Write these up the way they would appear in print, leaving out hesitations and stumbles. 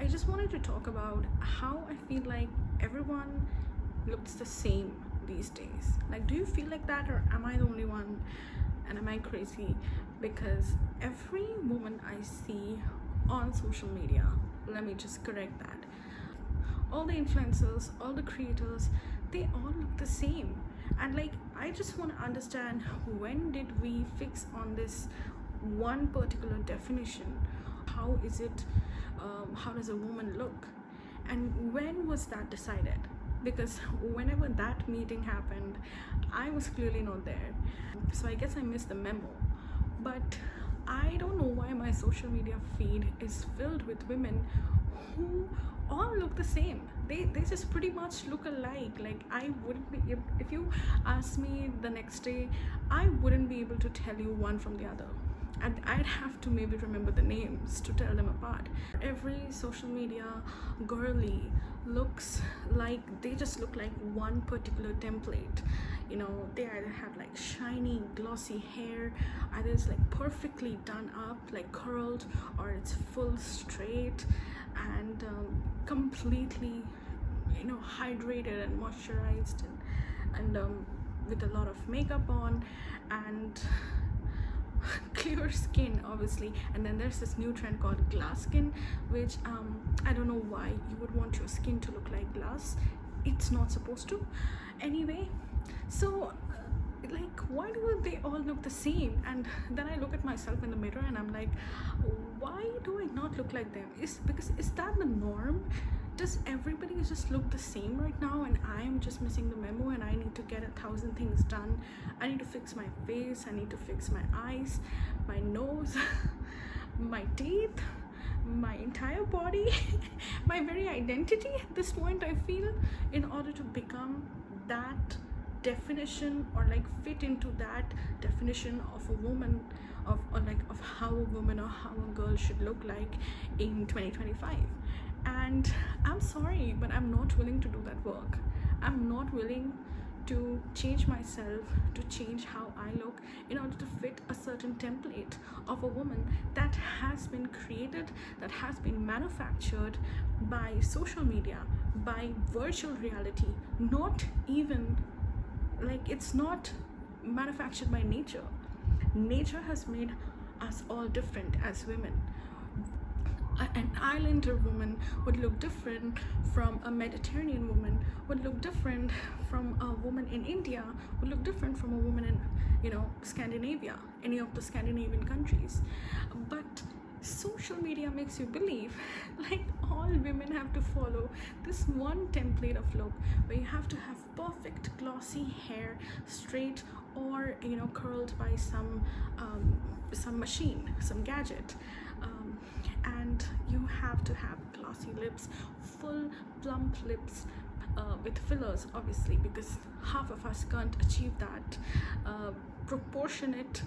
I just wanted to talk about how I feel like everyone looks the same these days. Like, do you feel like that, or am I the only one? And am I crazy? Because every woman I see on social media, let me just correct that, all the influencers, all the creators, they all look the same. And like, I just want to understand, when did we fix on this one particular definition? How is it, how does a woman look, and when was that decided? Because whenever that meeting happened, I was clearly not there, so I guess I missed the memo. But I don't know why my social media feed is filled with women who all look the same. They just pretty much look alike. Like, I wouldn't be, if you ask me the next day, I wouldn't be able to tell you one from the other, and I'd have to maybe remember the names to tell them apart. Every social media girly looks like, they just look like one particular template. You know, they either have like shiny glossy hair, either it's like perfectly done up, like curled, or it's full straight and completely, you know, hydrated and moisturized, and with a lot of makeup on and clear skin, obviously. And then there's this new trend called glass skin, which I don't know why you would want your skin to look like glass. It's not supposed to anyway. So like, why do they all look the same? And then I look at myself in the mirror and I'm like, why do I not look like them? Is that the norm? Does everybody just look the same right now, and I'm just missing the memo, and I need to get 1,000 things done? I need to fix my face, I need to fix my eyes, my nose, my teeth, my entire body, my very identity at this point, I feel, in order to become that definition, or like fit into that definition of a woman, of, or like of how a woman or how a girl should look like in 2025. And I'm sorry, but I'm not willing to do that work. I'm not willing to change myself, to change how I look, in order to fit a certain template of a woman that has been created, that has been manufactured by social media, by virtual reality. Not even, like, it's not manufactured by nature. Nature has made us all different as women. An islander woman would look different from a Mediterranean woman, would look different from a woman in India, would look different from a woman in, you know, Scandinavia, any of the Scandinavian countries. But social media makes you believe like all women have to follow this one template of look, where you have to have perfect glossy hair, straight, or, you know, curled by some machine, some gadget, and you have to have glossy lips, full plump lips, with fillers, obviously, because half of us can't achieve that proportionate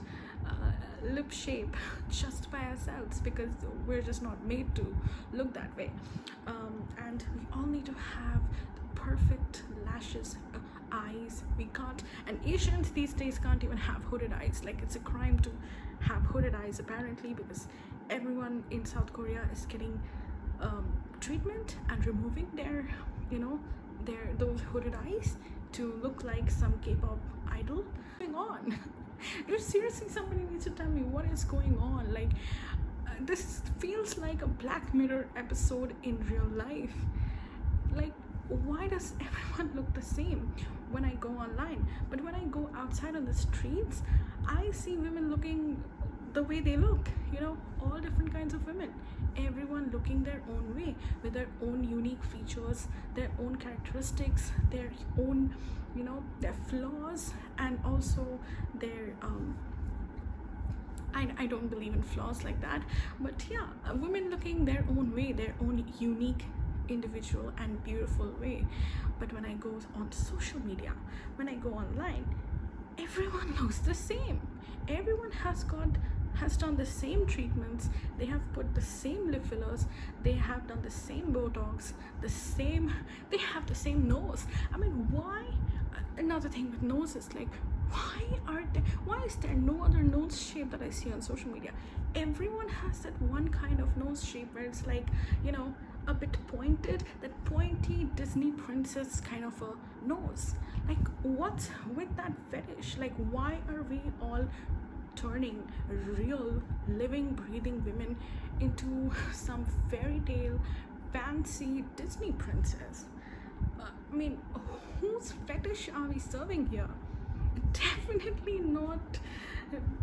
lip shape just by ourselves, because we're just not made to look that way. And we all need to have the perfect lashes, eyes. We can't, and Asians these days can't even have hooded eyes. Like, it's a crime to have hooded eyes, apparently, because everyone in South Korea is getting treatment and removing their, you know, those hooded eyes to look like some K-pop idol. What's going on? Seriously, somebody needs to tell me what is going on. Like, this feels like a Black Mirror episode in real life. Like, why does everyone look the same when I go online, but when I go outside on the streets, I see women looking the way they look, you know, all different kinds of women, everyone looking their own way, with their own unique features, their own characteristics, their own, you know, their flaws, and also their I don't believe in flaws like that, but yeah, women looking their own way, their own unique, individual and beautiful way. But when I go on social media, when I go online, everyone looks the same. Everyone has done the same treatments, they have put the same lip fillers, they have done the same Botox, they have the same nose. I mean, why? Another thing with noses, like, why is there no other nose shape that I see on social media? Everyone has that one kind of nose shape where it's like, you know, a bit pointed, that pointy Disney princess kind of a nose. Like, what's with that fetish? Like, why are we all turning real living breathing women into some fairy tale fancy Disney princess? I mean, whose fetish are we serving here? Definitely not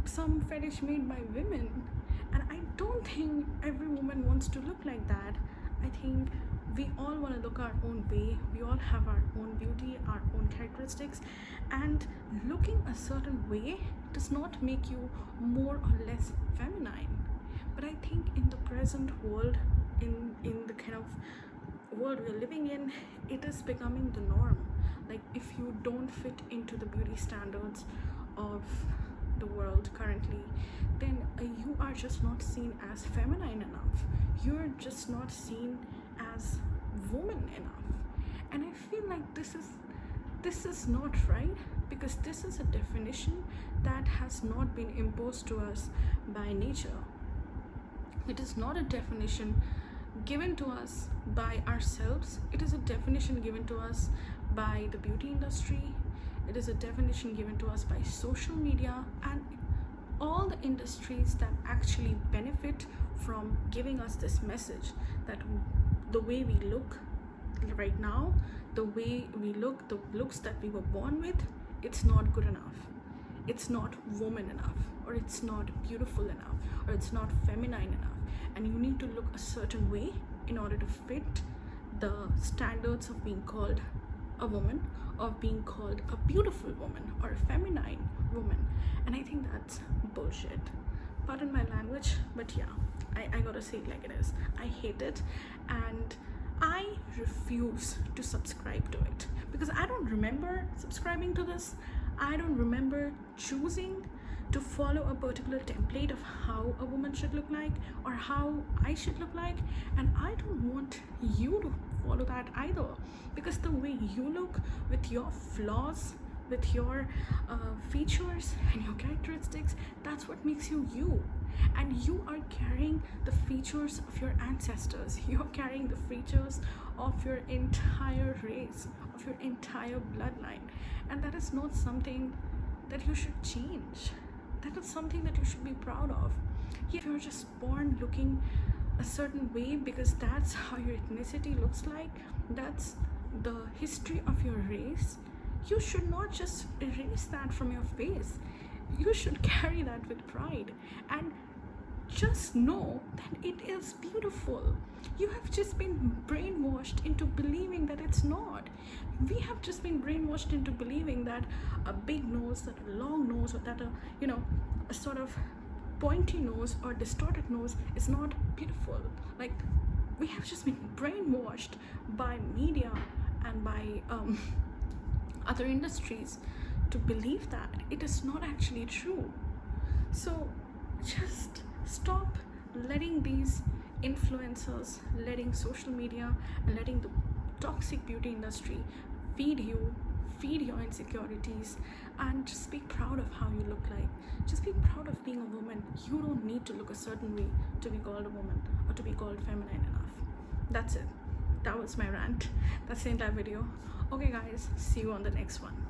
some fetish made by women. And I don't think every woman wants to look like that. I think we all want to look our own way. We all have our own beauty, our own characteristics, and looking a certain way does not make you more or less feminine. But I think in the present world, in the kind of world we're living in, it is becoming the norm. Like, if you don't fit into the beauty standards of the world currently, then you are just not seen as feminine enough. You're just not seen as woman enough. And I feel like this is not right, because this is a definition that has not been imposed to us by nature. It is not a definition given to us by ourselves. It is a definition given to us by the beauty industry. It is a definition given to us by social media and all the industries that actually benefit from giving us this message that the way we look right now, the way we look, the looks that we were born with, it's not good enough. It's not woman enough, or it's not beautiful enough, or it's not feminine enough. And you need to look a certain way in order to fit the standards of being called a woman, or being called a beautiful woman, or a feminine woman. And I think that's bullshit. Pardon my language, but yeah, I gotta say it like it is. I hate it, and I refuse to subscribe to it, because I don't remember subscribing to this. I don't remember choosing to follow a particular template of how a woman should look like, or how I should look like. And I don't want you to follow that either, because the way you look, with your flaws, with your features and your characteristics, that's what makes you you. And you are carrying the features of your ancestors. You're carrying the features of your entire race, of your entire bloodline. And that is not something that you should change. That is something that you should be proud of. If you're just born looking a certain way because that's how your ethnicity looks like, that's the history of your race, you should not just erase that from your face. You should carry that with pride, and just know that it is beautiful. You have just been brainwashed into believing that it's not. We have just been brainwashed into believing that a big nose, that a long nose, or that a sort of pointy nose or distorted nose is not beautiful. Like, we have just been brainwashed by media and by other industries to believe that it is not actually true. So just stop letting these influencers, letting social media, and letting the toxic beauty industry feed your insecurities, and just be proud of how you look like. Just be proud of being a woman. You don't need to look a certain way to be called a woman or to be called feminine enough. That's it. That was my rant. That's the entire video. Okay guys, see you on the next one.